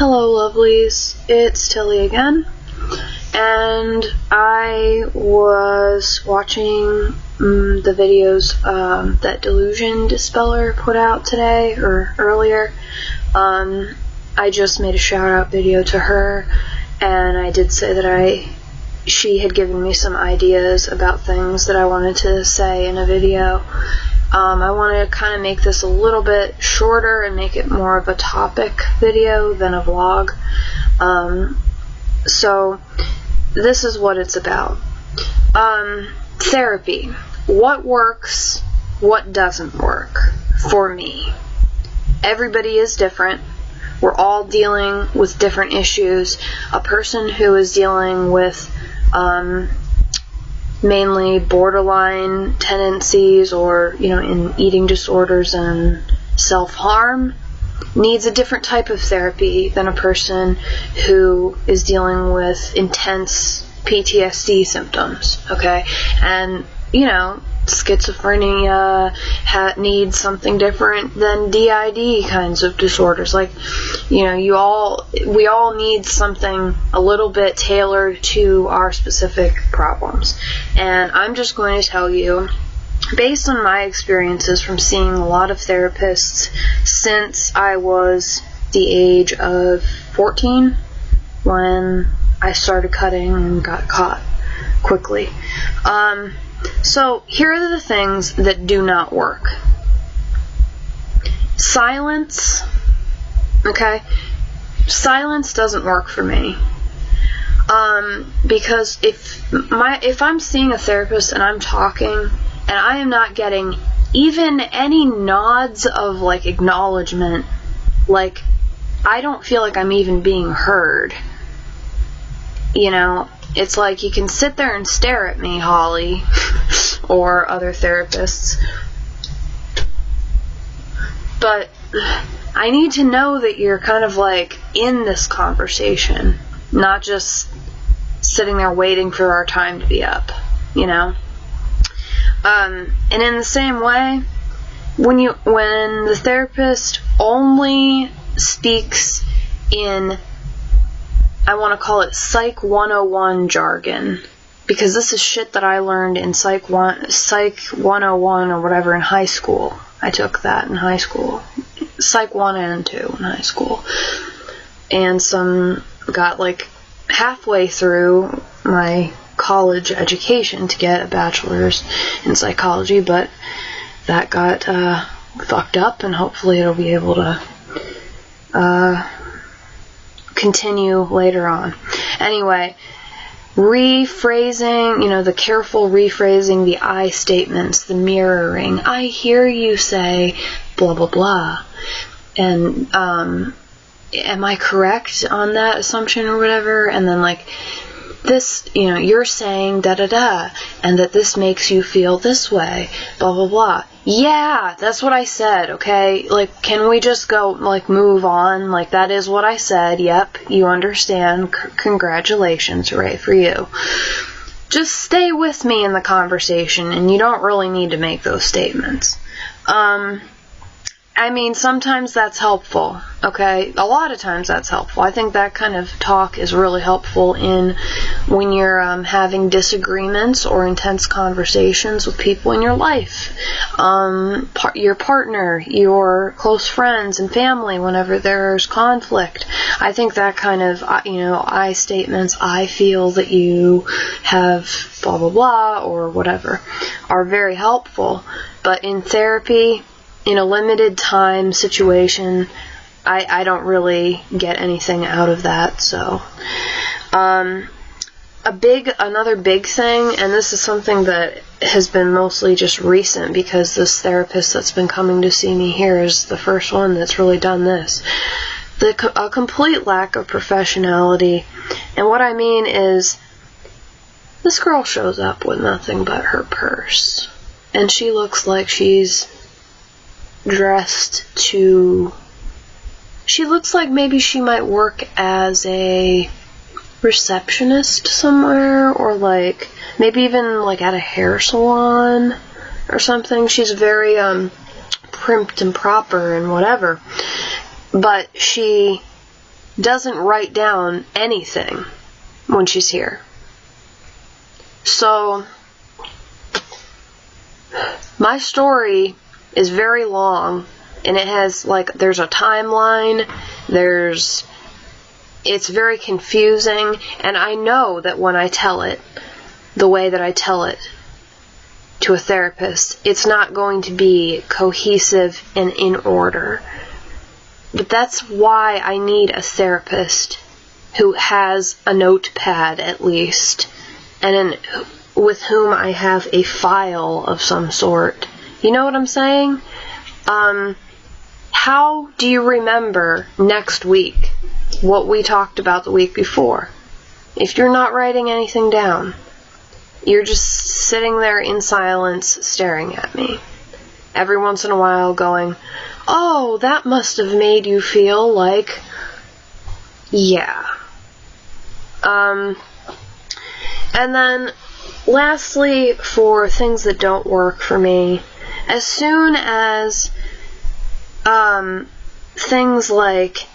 Hello lovelies, it's Tilly again, and I was watching the videos that Delusion Dispeller put out today, or earlier. I just made a shout out video to her, and I did say that she had given me some ideas about things that I wanted to say in a video. I want to kind of make this a little bit shorter and make it more of a topic video than a vlog. So this is what it's about. Therapy. What works, what doesn't work for me. Everybody is different. We're all dealing with different issues. A person who is dealing with mainly borderline tendencies or, in eating disorders and self-harm needs a different type of therapy than a person who is dealing with intense PTSD symptoms, okay? And, schizophrenia needs something different than DID kinds of disorders. Like, we all need something a little bit tailored to our specific problems. And I'm just going to tell you, based on my experiences from seeing a lot of therapists since I was the age of 14, when I started cutting and got caught quickly. So here are the things that do not work. Silence. Okay? Silence doesn't work for me. Because if I'm seeing a therapist and I'm talking and I am not getting even any nods of acknowledgement, I don't feel like I'm even being heard. It's like you can sit there and stare at me, Holly, or other therapists, but I need to know that you're kind of in this conversation, not just sitting there waiting for our time to be up, And in the same way, when the therapist only speaks in, I want to call it Psych 101 jargon, because this is shit that I learned in Psych 101 or whatever in high school. I took that in high school. Psych 1 and 2 in high school. And got halfway through my college education to get a bachelor's in psychology, but that got fucked up, and hopefully it'll be able to continue later on. Anyway, rephrasing, the careful rephrasing, the I statements, the mirroring. I hear you say blah blah blah, and am I correct on that assumption or whatever? And then this, you're saying da da da, and that this makes you feel this way, blah blah blah. Yeah, that's what I said, okay? Can we just go, move on? That is what I said. Yep, you understand. Congratulations, hooray for you. Just stay with me in the conversation, and you don't really need to make those statements. Sometimes that's helpful, okay? A lot of times that's helpful. I think that kind of talk is really helpful when you're having disagreements or intense conversations with people in your life. Your partner, your close friends and family, whenever there's conflict. I think that kind of, I statements, I feel that you have blah, blah, blah, or whatever, are very helpful. But in therapy, in a limited time situation, I don't really get anything out of that. So, another big thing, and this is something that has been mostly just recent because this therapist that's been coming to see me here is the first one that's really done this. A complete lack of professionality. And what I mean is, this girl shows up with nothing but her purse. And she looks like she's she looks like maybe she might work as a receptionist somewhere, or maybe even at a hair salon or something. She's very primped and proper and whatever, but she doesn't write down anything when she's here. So, my story is very long, and it has, there's a timeline, it's very confusing, and I know that when I tell it, the way that I tell it to a therapist, it's not going to be cohesive and in order. But that's why I need a therapist who has a notepad at least, and with whom I have a file of some sort. You know what I'm saying? How do you remember next week what we talked about the week before if you're not writing anything down? You're just sitting there in silence staring at me. Every once in a while going, oh, that must have made you feel like, yeah. And then, lastly, for things that don't work for me, as soon as things like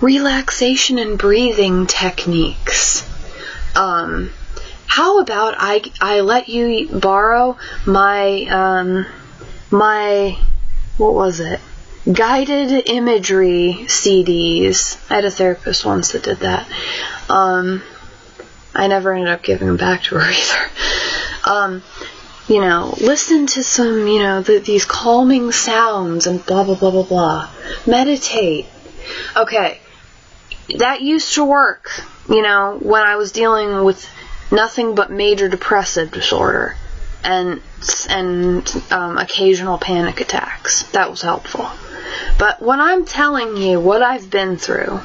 relaxation and breathing techniques, how about I let you borrow my what was it? Guided imagery CDs. I had a therapist once that did that. I never ended up giving them back to her either. Listen to some, these calming sounds and blah, blah, blah, blah, blah. Meditate. Okay. That used to work, when I was dealing with nothing but major depressive disorder and occasional panic attacks. That was helpful. But when I'm telling you what I've been through,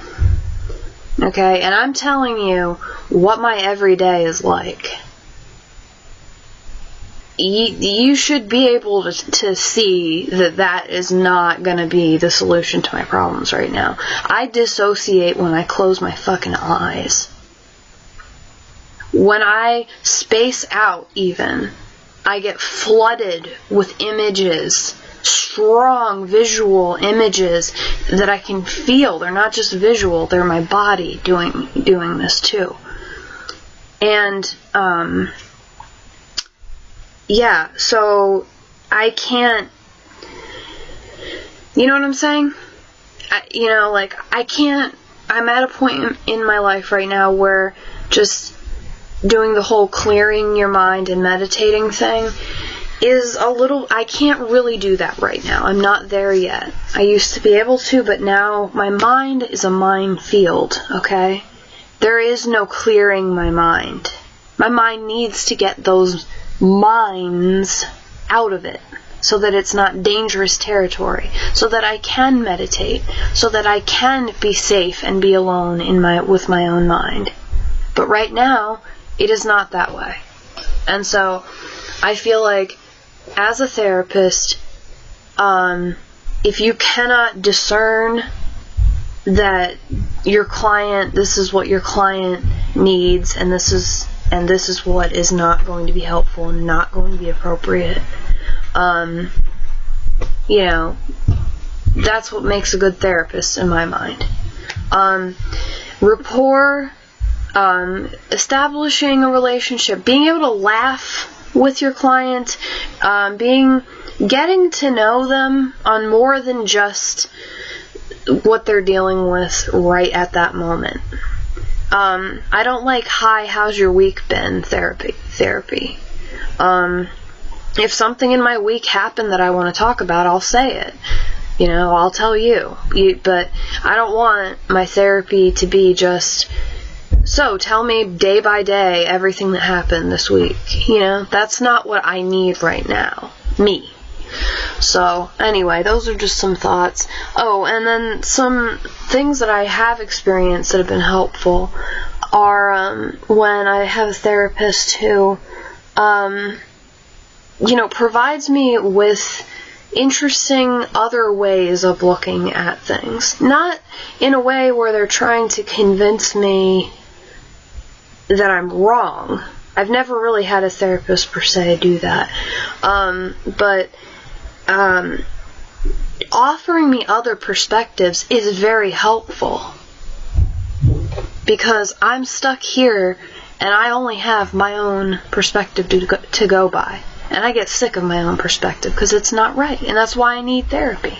okay, and I'm telling you what my everyday is like, you should be able to see that is not going to be the solution to my problems right now. I dissociate when I close my fucking eyes. When I space out even, I get flooded with images, strong visual images that I can feel. They're not just visual, they're my body doing this too. And, so I can't, you know what I'm saying? I can't, I'm at a point in my life right now where just doing the whole clearing your mind and meditating thing is I can't really do that right now. I'm not there yet. I used to be able to, but now my mind is a minefield, okay? There is no clearing my mind. My mind needs to get those mines out of it so that it's not dangerous territory, so that I can meditate, so that I can be safe and be alone with my own mind. But right now, it is not that way. And so, I feel like, as a therapist, if you cannot discern that this is what your client needs, and this is what is not going to be helpful and not going to be appropriate, that's what makes a good therapist in my mind. Rapport, establishing a relationship, being able to laugh with your client, getting to know them on more than just what they're dealing with right at that moment. I don't like, hi, how's your week been therapy. If something in my week happened that I want to talk about, I'll say it. I'll tell you. But I don't want my therapy to be just, so tell me day by day everything that happened this week. That's not what I need right now. Me. So, anyway, those are just some thoughts. Oh, and then some things that I have experienced that have been helpful are when I have a therapist who, provides me with interesting other ways of looking at things. Not in a way where they're trying to convince me that I'm wrong. I've never really had a therapist per se do that. But offering me other perspectives is very helpful. because I'm stuck here and I only have my own perspective to go by. And I get sick of my own perspective because it's not right. And that's why I need therapy.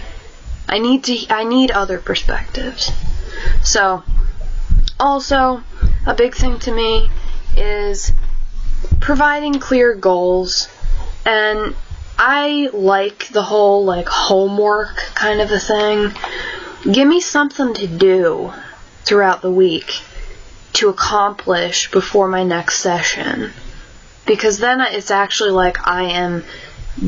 I need other perspectives. So, also, a big thing to me is providing clear goals. And I like the whole, like, homework kind of a thing. Give me something to do throughout the week to accomplish before my next session. Because then it's actually like I am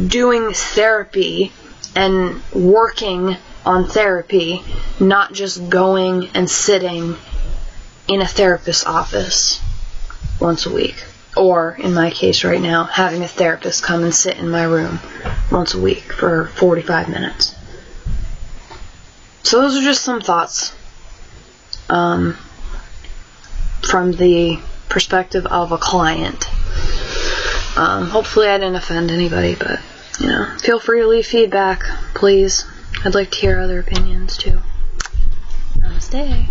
doing therapy and working on therapy, not just going and sitting in a therapist's office once a week. Or, in my case right now, having a therapist come and sit in my room once a week for 45 minutes. So those are just some thoughts from the perspective of a client. Hopefully I didn't offend anybody, but, feel free to leave feedback, please. I'd like to hear other opinions, too. Namaste.